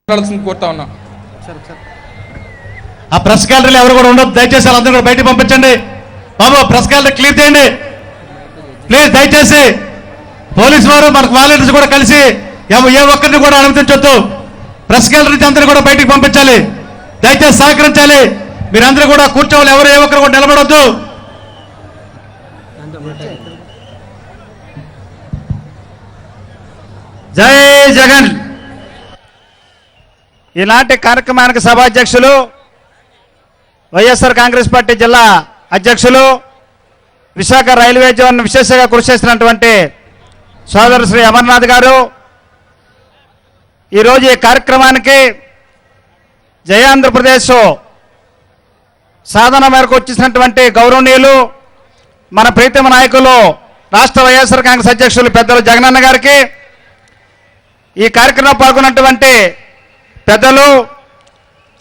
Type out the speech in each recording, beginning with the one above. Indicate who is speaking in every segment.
Speaker 1: కోరుతా ఉన్నా.
Speaker 2: ఆ ప్రెస్ గ్యాలరీలో ఎవరు కూడా ఉండదు, దయచేసి వాళ్ళందరూ కూడా బయటకు పంపించండి. బాబు ప్రెస్ గ్యాలరీ క్లియర్ చేయండి ప్లీజ్. దయచేసి పోలీసు వారు మనకు వాలంటీర్స్ కూడా కలిసి ఏ ఒక్కరిని కూడా అనుమతించొద్దు. ప్రెస్ గ్యాలరీ అందరూ కూడా బయటకు పంపించాలి. దయచేసి సహకరించాలి. మీరందరూ కూడా కూర్చోవాలి, ఎవరు ఏ ఒక్కరు కూడా నిలబడొద్దు. జై జగన్. ఈనాటి కార్యక్రమానికి సభాధ్యక్షులు వైఎస్ఆర్ కాంగ్రెస్ పార్టీ జిల్లా అధ్యక్షులు విశాఖ రైల్వే జోన్ విశేషంగా కృషి చేసినటువంటి సోదరు శ్రీ అమర్నాథ్ గారు ఈరోజు ఈ కార్యక్రమానికి జయ ఆంధ్రప్రదేశ్ సాధన మేరకు వచ్చేసినటువంటి గౌరవనీయులు మన ప్రీతమ నాయకులు రాష్ట్ర వైఎస్ఆర్ కాంగ్రెస్ అధ్యక్షులు పెద్దలు జగనన్న గారికి, ఈ కార్యక్రమంలో పాల్గొన్నటువంటి పెద్దలు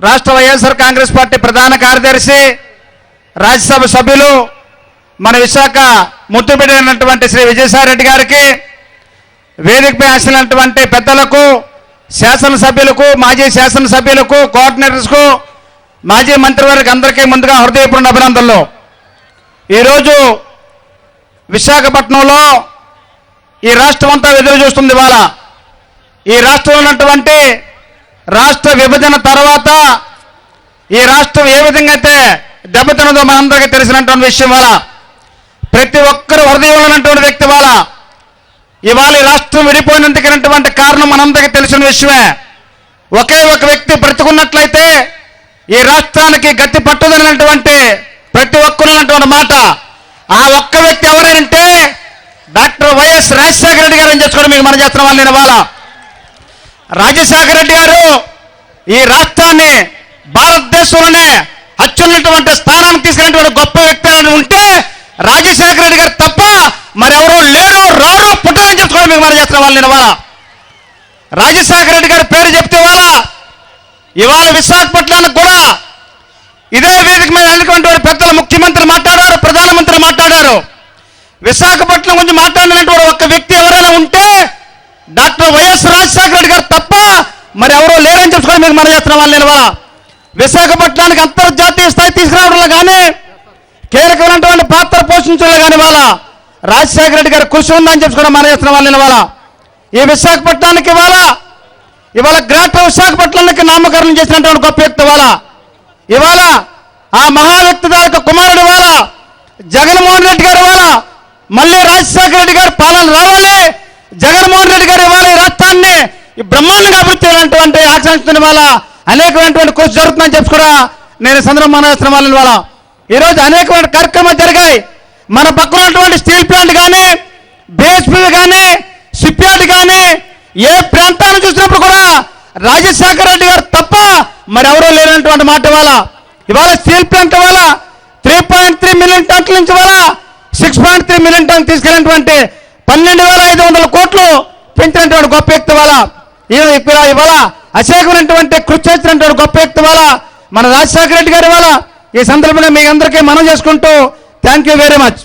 Speaker 2: రాష్ట్ర వైఎస్ఆర్ కాంగ్రెస్ పార్టీ ప్రధాన కార్యదర్శి రాజ్యసభ సభ్యులు మన విశాఖ ముద్దుబిడ్డైనటువంటి శ్రీ విజయసాయిరెడ్డి గారికి, వేదికపై ఆశించినటువంటి పెద్దలకు, శాసనసభ్యులకు, మాజీ శాసనసభ్యులకు, కోఆర్డినేటర్స్కు, మాజీ మంత్రివర్గ అందరికీ ముందుగా హృదయపూర్వక అభినందనలు. ఈరోజు విశాఖపట్నంలో ఈ రాష్ట్రం అంతా ఎదురు చూస్తుంది. ఇవాళ ఈ రాష్ట్రంలో ఉన్నటువంటి రాష్ట్ర విభజన తర్వాత ఈ రాష్ట్రం ఏ విధంగా అయితే దెబ్బతిన్నదో మనందరికీ తెలిసినటువంటి విషయం. వల్ల ప్రతి ఒక్కరు హృదయంలో ఉన్నటువంటి వ్యక్తి వల్ల ఇవాళ ఈ రాష్ట్రం విడిపోయినందుకైనటువంటి కారణం మనందరికీ తెలిసిన విషయమే. ఒకే ఒక వ్యక్తి బ్రతుకున్నట్లయితే ఈ రాష్ట్రానికి గతి పట్టుదలైనటువంటి ప్రతి ఒక్కరు ఉన్నటువంటి మాట. ఆ ఒక్క వ్యక్తి ఎవరంటే డాక్టర్ వైఎస్ రాజశేఖర రెడ్డి గారు అని చేసుకోవడం మీకు మనం చేస్తున్న వాళ్ళు. ఇవాళ రాజశేఖర రెడ్డి గారు ఈ రాష్ట్రాన్ని భారతదేశంలోనే అత్యున్నటువంటి స్థానానికి తీసుకున్నటువంటి గొప్ప వ్యక్తి అని ఉంటే రాజశేఖర రెడ్డి గారు తప్ప మరెవరూ లేరు, రారు, పుట్టరని చెప్పుకోవడం మీకు మనం చేస్తున్న వాళ్ళు. ఇవాళ రాజశేఖర రెడ్డి గారి పేరు చెప్తే ఇవాళ విశాఖపట్నానికి కూడా ఇదే వేదిక మీద అనేటువంటి పెద్దలు ముఖ్యమంత్రి మాట్లాడారు, ప్రధానమంత్రి మాట్లాడారు. విశాఖపట్నం గురించి మాట్లాడినటువంటి ఒక వ్యక్తి ఎవరైనా ఉంటే డాక్టర్ వైఎస్ రాజశేఖర రెడ్డి గారు తప్ప మరి ఎవరో లేరని చెప్పుకొని మీకు మనం చేస్తున్న వాళ్ళు. ఇవాళ విశాఖపట్నానికి అంతర్జాతీయ స్థాయి తీసుకురావడంలో కానీ కీలకమైనటువంటి పాత్ర పోషించడంలో కానీ ఇవాళ రాజశేఖర రెడ్డి గారు కృషి ఉందని చెప్పుకోవడం మనం చేస్తున్న వాళ్ళు. ఇవాళ ఈ విశాఖపట్నానికి ఇవాళ గ్రేటర్ విశాఖపట్నానికి నామకరణం చేసినటువంటి గొప్ప వ్యక్తి ఇవాళ ఆ మహా వ్యక్తి యొక్క కుమారుడు జగన్మోహన్ రెడ్డి గారు మళ్ళీ రాజశేఖర రెడ్డి గారు పాలన రావాలి, జగన్మోహన్ రెడ్డి గారు ఇవాళ ఈ రాష్ట్రాన్ని బ్రహ్మాండంగా అభివృద్ధి చేయాలంటే ఆకాంక్షిస్తున్న అనేకమైనటువంటి కృషి జరుగుతుందని చెప్పి కూడా నేను సందర్భం మనవేస్తున్న వాళ్ళ ఈరోజు అనేకమైన కార్యక్రమాలు జరిగాయి. మన పక్కన ఉన్నటువంటి స్టీల్ ప్లాంట్ కానీ, బిఎస్పీ కానీ, షిప్ యార్డ్ కానీ ఏ ప్రాంతాన్ని చూసినప్పుడు కూడా రాజశేఖర రెడ్డి గారు తప్ప మరెవరూ లేనటువంటి మాట. ఇవాళ స్టీల్ ప్లాంట్ 3.3 మిలియన్ టన్నుల నుంచి 6.3 మిలియన్ టన్నులు తీసుకెళ్ళినటువంటి 12,500 కోట్లు పెంచినటువంటి గొప్ప వ్యక్తి ఇవాళ అశేఖమైనటువంటి కృషి చేసినటువంటి గొప్ప వ్యక్తి మన రాజశేఖర రెడ్డి గారు ఈ సందర్భంగా మీ అందరికీ మనం చేసుకుంటూ థ్యాంక్ యూ వెరీ మచ్.